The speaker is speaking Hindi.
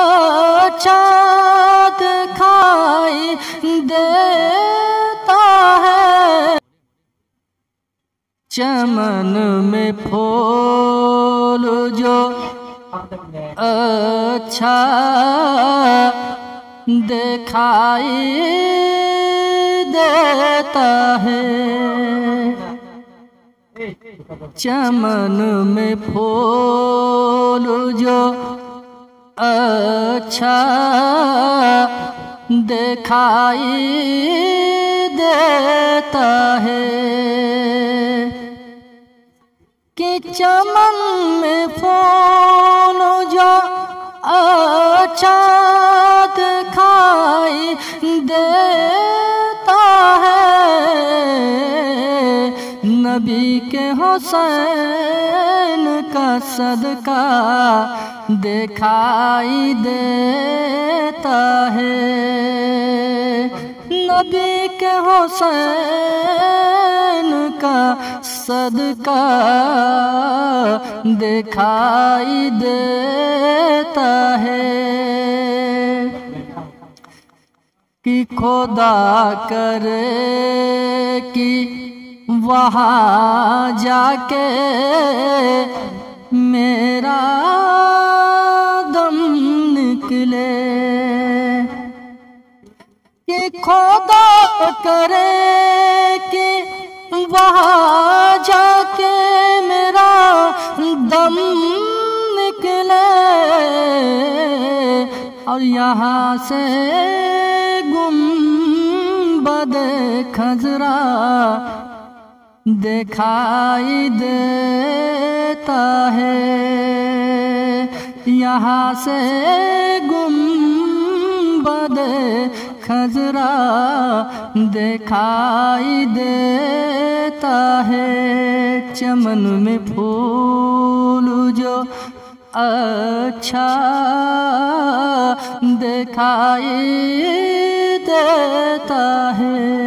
अच्छा दिखाई देता है। चमन में फूल जो अच्छा दिखाई देता है। चमन में फूल जो अच्छा दिखाई देता है कि चमन में फूल जो अच्छा दिखाई देता है। नबी के हुसैन का सदका दिखाई देता है। नबी के हुसैन का सदका दिखाई देता है कि खुदा करे कि वहाँ जाके मेरा दम निकले। कि खुदा करे कि वहाँ जाके मेरा दम निकले और यहाँ से गुंबद खजरा दिखाई देता है। यहाँ से गुंबद खजरा दिखाई देता है। चमन में फूल जो अच्छा दिखाई देता है।